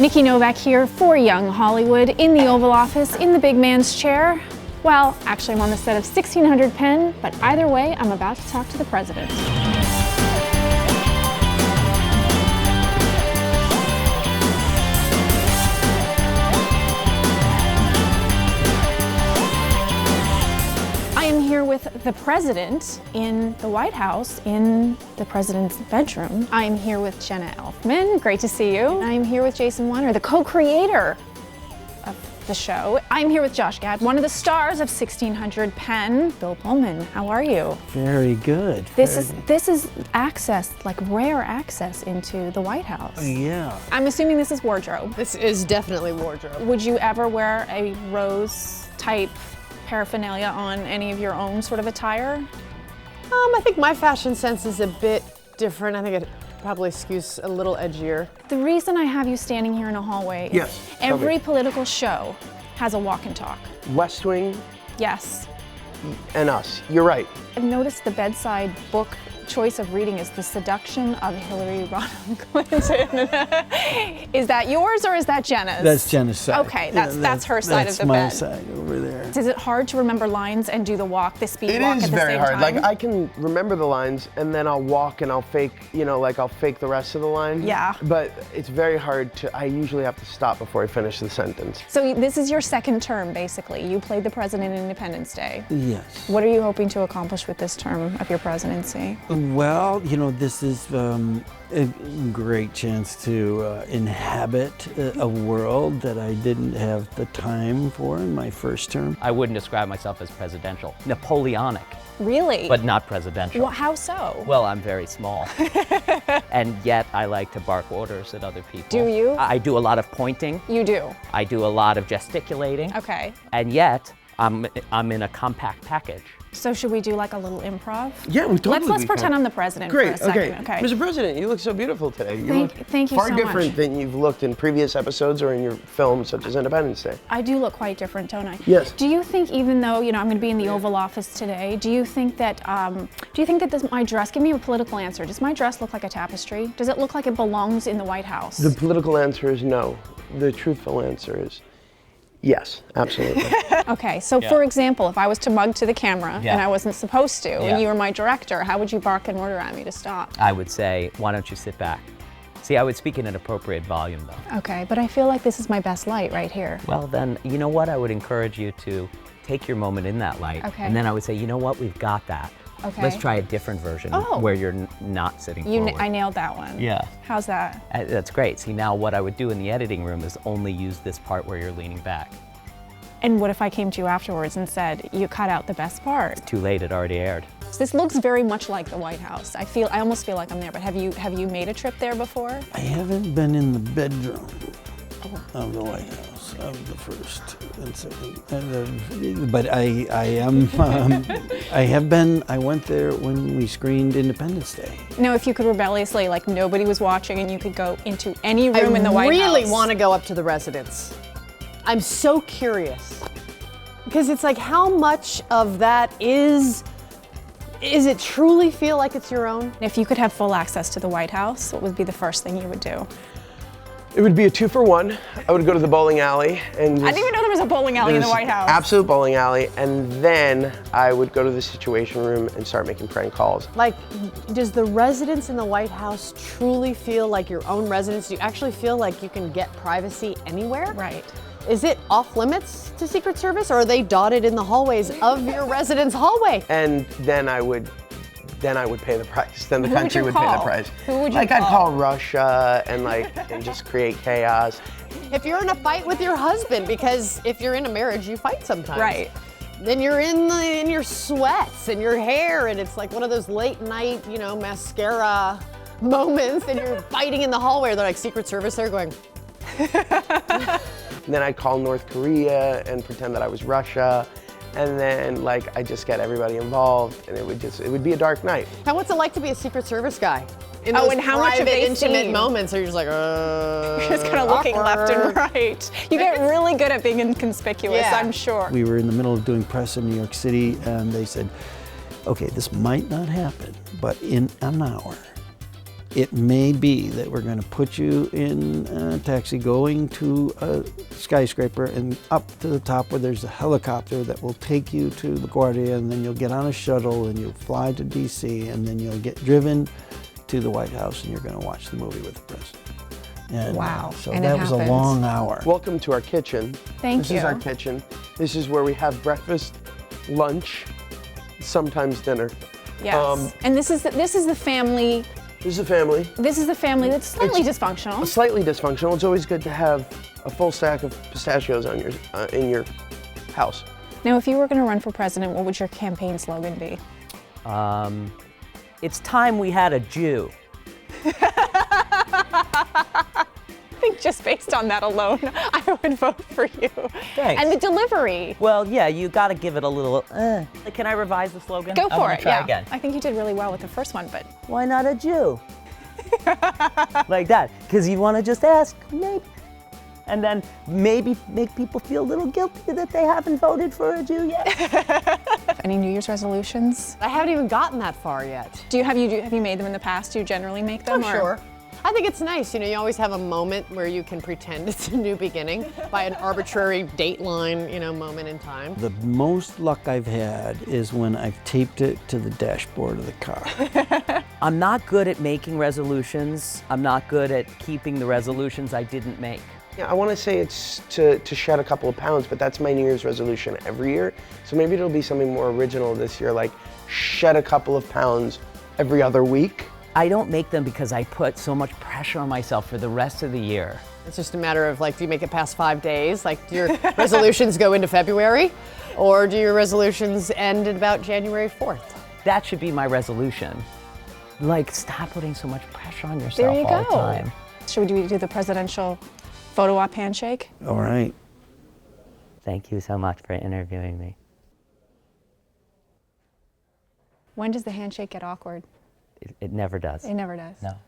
Nikki Novak here for Young Hollywood in the Oval Office in the big man's chair. Well, actually I'm on the set of 1600 Penn, but either way, I'm about to talk to the president. I am here with the president in the White House, in the president's bedroom. I'm here with Jenna Elfman, great to see you. I'm here with Jason Warner, the co-creator of the show. I'm here with Josh Gad, one of the stars of 1600 Penn. Bill Pullman, how are you? Very good. This is access, like rare access into the White House. Yeah. I'm assuming this is wardrobe. This is definitely wardrobe. Would you ever wear a rose type paraphernalia on any of your own sort of attire? I think my fashion sense is a bit different. I think it probably skews a little edgier. The reason I have you standing here in a hallway Yes, is tell every me. political show has a walk and talk. West Wing Yes. and Us. You're right. I've noticed the bedside book choice of reading is The Seduction of Hillary Rodham Clinton. Is that yours or is that Jenna's? That's Jenna's side. Okay, that's her side of the bed. That's my side over there. Is it hard to remember lines and do the walk, the speed It walk is at the very same hard. time? Like I can remember the lines and then I'll walk and I'll fake, I'll fake the rest of the line. Yeah. But it's very hard I usually have to stop before I finish the sentence. So this is your second term, basically. You played the president in Independence Day. Yes. What are you hoping to accomplish with this term of your presidency? Well, this is a great chance to inhabit a world that I didn't have the time for in my first term. I wouldn't describe myself as presidential. Napoleonic, Really? but not presidential. Well, how so? Well, I'm very small. And yet I like to bark orders at other people. Do you? I do a lot of pointing. You do? I do a lot of gesticulating. Okay. And yet I'm in a compact package. So should we do like a little improv? Yeah, we totally Let's we pretend can. I'm the president Great. for a second. Okay. Mr. President, you look so beautiful today. You Thank you look far so different much. than you've looked in previous episodes or in your films such as Independence Day. I do look quite different, don't I? Yes. Do you think, even though I'm going to be in the Oval Office today, do you think that my dress? Give me a political answer. Does my dress look like a tapestry? Does it look like it belongs in the White House? The political answer is no. The truthful answer is yes, absolutely. Okay, so for example, if I was to mug to the camera and I wasn't supposed to, Yeah. and you were my director, how would you bark and order at me to stop? I would say, why don't you sit back? See, I would speak in an appropriate volume though. Okay, but I feel like this is my best light right here. Well then, you know what? I would encourage you to take your moment in that light. Okay. And then I would say, you know what? We've got that. Okay. Let's try a different version Oh. where you're not sitting forward. I nailed that one. Yeah. How's that? That's great. See, now what I would do in the editing room is only use this part where you're leaning back. And what if I came to you afterwards and said, you cut out the best part? Too late, it already aired. This looks very much like the White House. I almost feel like I'm there, but have you made a trip there before? I haven't been in the bedroom of the White House of the first and second, but I am. I have been. I went there when we screened Independence Day. No, if you could rebelliously, like nobody was watching and you could go into any room in the White House. I really want to go up to the residence. I'm so curious. Because it's like, how much of that is it truly feel like it's your own? If you could have full access to the White House, what would be the first thing you would do? It would be a 2-for-1. I would go to the bowling alley and I didn't even know there was a bowling alley in the There's White House. Absolute bowling alley, and then I would go to the Situation Room and start making prank calls. Like, does the residence in the White House truly feel like your own residence? Do you actually feel like you can get privacy anywhere? Right. Is it off limits to Secret Service, or are they dotted in the hallways of your residence hallway? And then I would pay the price. Then the Who would country you would pay the call? price. Who would you I'd call? call Russia and just create chaos. If you're in a fight with your husband, because if you're in a marriage, you fight sometimes. Right. Then you're in your sweats and your hair, and it's like one of those late night, mascara moments, and you're fighting in the hallway. They're like Secret Service. They're going. And then I'd call North Korea and pretend that I was Russia. And then I just get everybody involved, and it would be a dark night. And what's it like to be a Secret Service guy? In Oh, those and how much have private, they intimate seen? moments, are you just like, You're just kind of looking left and right. You get really good at being inconspicuous, Yeah. I'm sure. We were in the middle of doing press in New York City, and they said, okay, this might not happen, but in an hour, it may be that we're going to put you in a taxi going to a skyscraper and up to the top where there's a helicopter that will take you to LaGuardia, and then you'll get on a shuttle and you'll fly to DC, and then you'll get driven to the White House and you're going to watch the movie with the president. And, Wow. so And it that was a happened. long hour. Welcome to our kitchen. Thank This you. is our kitchen. This is where we have breakfast, lunch, sometimes dinner. Yes. And this is the family. This is a family. This is the family that's slightly dysfunctional. Slightly dysfunctional. It's always good to have a full stack of pistachios on your in your house. Now, if you were going to run for president, what would your campaign slogan be? It's time we had a Jew. I think just based on that alone, I would vote for you. Thanks. And the delivery. Well, yeah, you got to give it a little. Can I revise the slogan? Go I'm for gonna it. Try Yeah. again. I think you did really well with the first one, but Why not a Jew? Like that, because you want to just ask, maybe, and then maybe make people feel a little guilty that they haven't voted for a Jew yet. any New Year's resolutions? I haven't even gotten that far yet. Have you made them in the past? Do you generally make them? Oh, sure. I think it's nice, you always have a moment where you can pretend it's a new beginning by an arbitrary dateline, moment in time. The most luck I've had is when I've taped it to the dashboard of the car. I'm not good at making resolutions. I'm not good at keeping the resolutions I didn't make. Yeah, I want to say it's to shed a couple of pounds, but that's my New Year's resolution every year. So maybe it'll be something more original this year, like shed a couple of pounds every other week. I don't make them because I put so much pressure on myself for the rest of the year. It's just a matter of do you make it past 5 days? Do your resolutions go into February? Or do your resolutions end at about January 4th? That should be my resolution. Stop putting so much pressure on yourself There you all go. the time. Should we do the presidential photo op handshake? All right. Thank you so much for interviewing me. When does the handshake get awkward? It never does. It never does. No.